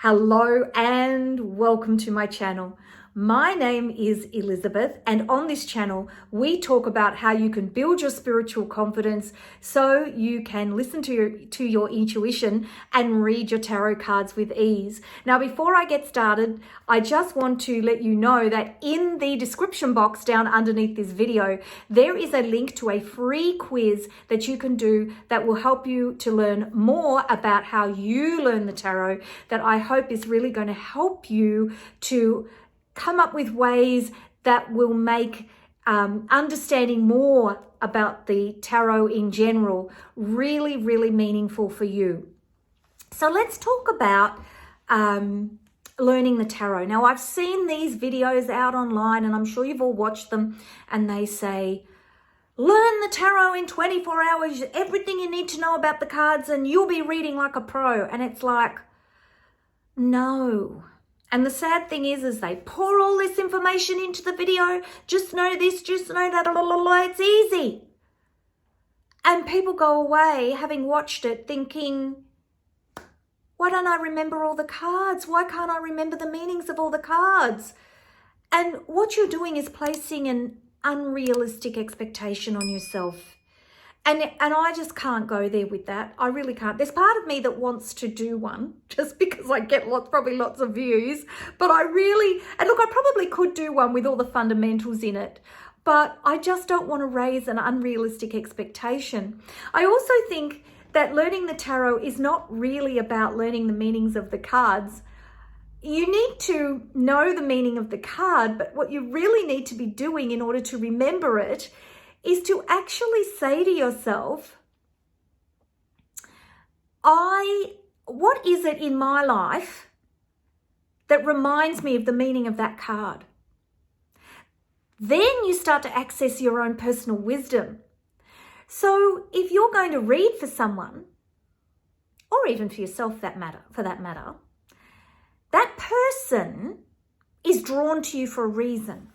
Hello and welcome to my channel. My name is Elizabeth, and on this channel we talk about how you can build your spiritual confidence so you can listen to your intuition and read your tarot cards with ease. Now, before I get started, I just want to let you know that in the description box down underneath this video, there is a link to a free quiz that you can do that will help you to learn more about how you learn the tarot, that I hope is really going to help you to come up with ways that will make understanding more about the tarot in general really, really meaningful for you. So let's talk about learning the tarot. Now, I've seen these videos out online, and I'm sure you've all watched them, and they say, learn the tarot in 24 hours, everything you need to know about the cards, and you'll be reading like a pro. And it's like, no. And the sad thing is they pour all this information into the video. Just know this, just know that, blah, blah, blah. It's easy. And people go away having watched it thinking, why don't I remember all the cards? Why can't I remember the meanings of all the cards? And what you're doing is placing an unrealistic expectation on yourself. And I just can't go there with that. I really can't. There's part of me that wants to do one just because I get probably lots of views. But and look, I probably could do one with all the fundamentals in it. But I just don't want to raise an unrealistic expectation. I also think that learning the tarot is not really about learning the meanings of the cards. You need to know the meaning of the card, but what you really need to be doing in order to remember it is to actually say to yourself, what is it in my life that reminds me of the meaning of that card? Then you start to access your own personal wisdom. So if you're going to read for someone, or even for yourself for that matter, that person is drawn to you for a reason.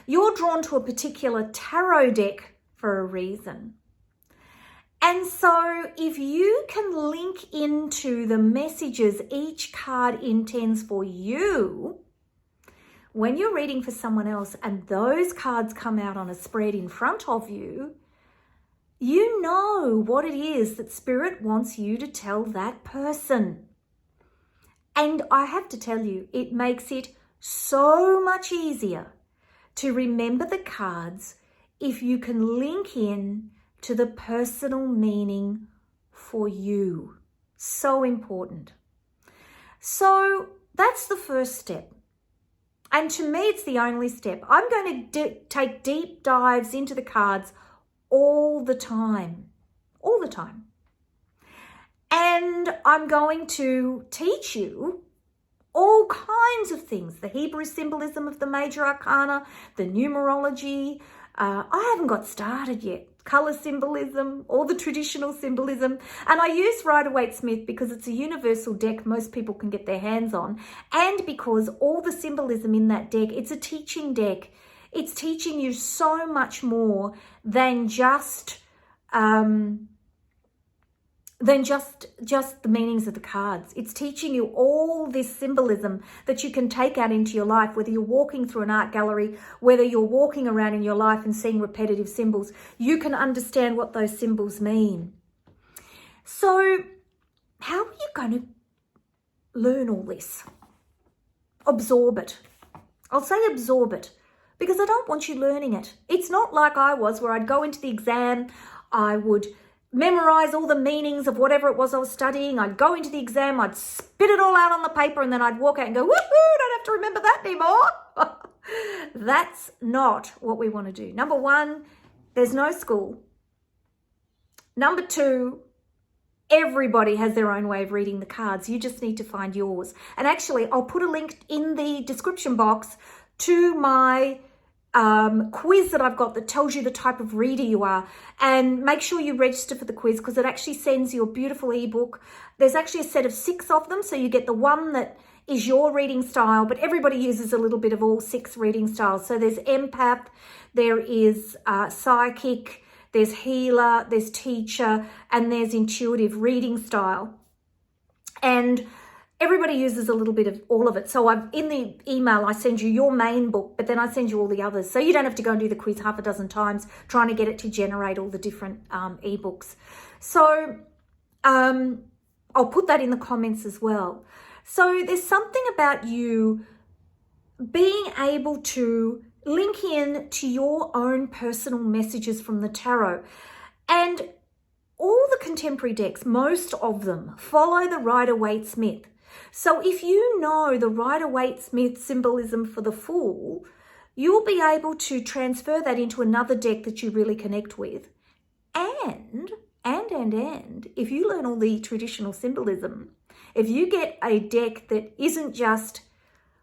You're drawn to a particular tarot deck for a reason. And so if you can link into the messages each card intends for you, when you're reading for someone else and those cards come out on a spread in front of you, you know what it is that Spirit wants you to tell that person. And I have to tell you, it makes it so much easier to remember the cards if you can link in to the personal meaning for you. So important. So that's the first step. And to me, it's the only step. I'm going to take deep dives into the cards all the time. All the time. And I'm going to teach you all kinds of things, the Hebrew symbolism of the major arcana, the numerology. I haven't got started yet. Color symbolism, all the traditional symbolism. And I use Rider-Waite-Smith because it's a universal deck most people can get their hands on. And because all the symbolism in that deck, it's a teaching deck. It's teaching you so much more than just the meanings of the cards. It's teaching you all this symbolism that you can take out into your life, whether you're walking through an art gallery, whether you're walking around in your life and seeing repetitive symbols. You can understand what those symbols mean. So how are you going to learn all this? Absorb it. I'll say absorb it because I don't want you learning it. It's not like I was, where I'd go into the exam, I would memorize all the meanings of whatever it was I was studying. I'd go into the exam, I'd spit it all out on the paper, and then I'd walk out and go, woohoo, don't have to remember that anymore. That's not what we want to do. Number one, there's no school. Number two, everybody has their own way of reading the cards. You just need to find yours. And actually, I'll put a link in the description box to my quiz that I've got that tells you the type of reader you are, and make sure you register for the quiz because it actually sends you a beautiful ebook. There's actually a set of 6 of them, so you get the one that is your reading style, but everybody uses a little bit of all 6 reading styles. So there's empath, there is psychic, there's healer, there's teacher, and there's intuitive reading style. And everybody uses a little bit of all of it. So in the email, I send you your main book, but then I send you all the others. So you don't have to go and do the quiz half a dozen times trying to get it to generate all the different ebooks. So I'll put that in the comments as well. So there's something about you being able to link in to your own personal messages from the tarot. And all the contemporary decks, most of them, follow the Rider-Waite-Smith. So if you know the Rider-Waite-Smith symbolism for the Fool, you'll be able to transfer that into another deck that you really connect with. And if you learn all the traditional symbolism, if you get a deck that isn't just,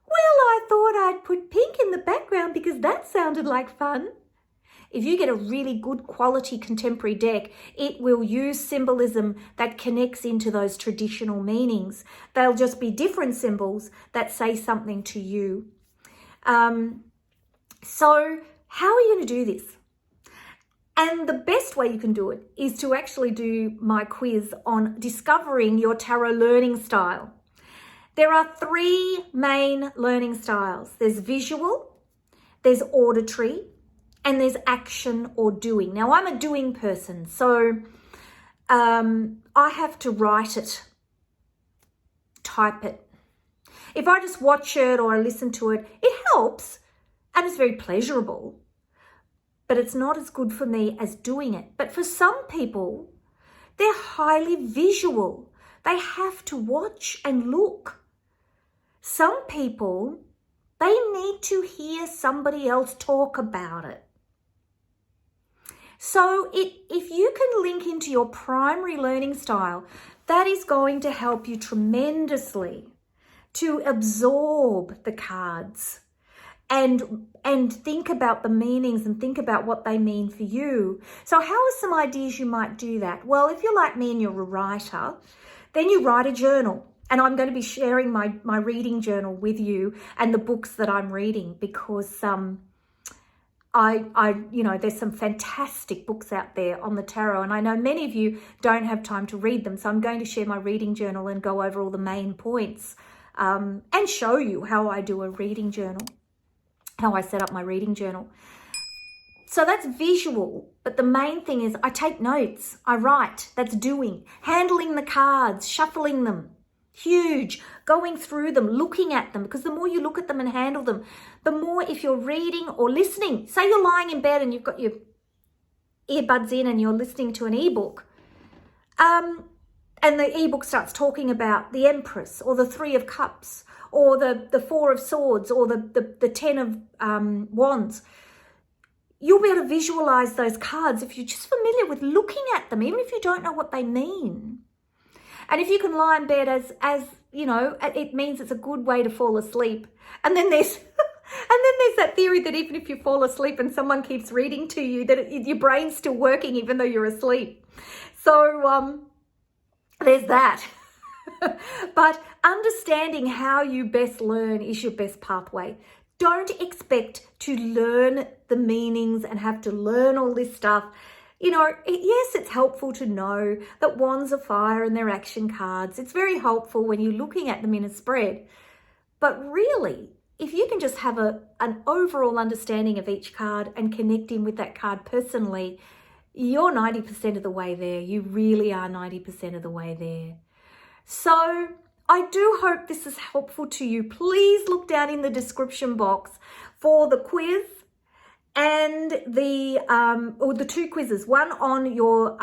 well, I thought I'd put pink in the background because that sounded like fun. If you get a really good quality contemporary deck, it will use symbolism that connects into those traditional meanings. They'll just be different symbols that say something to you. So how are you going to do this? And the best way you can do it is to actually do my quiz on discovering your tarot learning style. There are 3 main learning styles. There's visual, there's auditory, and there's action or doing. Now, I'm a doing person, so I have to write it, type it. If I just watch it or I listen to it, it helps and it's very pleasurable, but it's not as good for me as doing it. But for some people, they're highly visual. They have to watch and look. Some people, they need to hear somebody else talk about it. So if you can link into your primary learning style, that is going to help you tremendously to absorb the cards and think about the meanings and think about what they mean for you. So how are some ideas you might do that? Well, if you're like me and you're a writer, then you write a journal. And I'm going to be sharing my reading journal with you and the books that I'm reading because there's some fantastic books out there on the tarot, and I know many of you don't have time to read them. So I'm going to share my reading journal and go over all the main points and show you how I do a reading journal, how I set up my reading journal. So that's visual, but the main thing is I take notes, I write, that's doing, handling the cards, shuffling them. Huge, going through them, looking at them, because the more you look at them and handle them, the more if you're reading or listening, say you're lying in bed and you've got your earbuds in and you're listening to an ebook, and the ebook starts talking about the Empress or the 3 of Cups or the 4 of Swords or the 10 of Wands, you'll be able to visualize those cards if you're just familiar with looking at them, even if you don't know what they mean. And if you can lie in bed as you know, it means it's a good way to fall asleep. And then there's that theory that even if you fall asleep and someone keeps reading to you, that your brain's still working even though you're asleep. So there's that. But understanding how you best learn is your best pathway. Don't expect to learn the meanings and have to learn all this stuff. You know, yes, it's helpful to know that wands are fire and they're action cards. It's very helpful when you're looking at them in a spread. But really, if you can just have an overall understanding of each card and connect in with that card personally, you're 90% of the way there. You really are 90% of the way there. So I do hope this is helpful to you. Please look down in the description box for the quiz and the 2 quizzes, one on your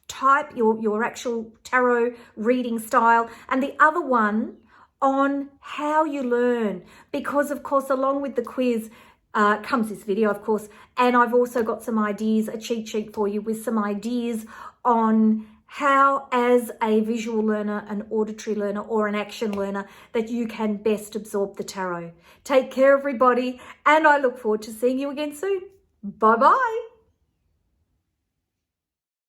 type, your actual tarot reading style, and the other one on how you learn. Because of course, along with the quiz comes this video, of course, and I've also got some ideas, a cheat sheet for you with some ideas on how, as a visual learner, an auditory learner, or an action learner, that you can best absorb the tarot. Take care, everybody, and I look forward to seeing you again soon. Bye-bye.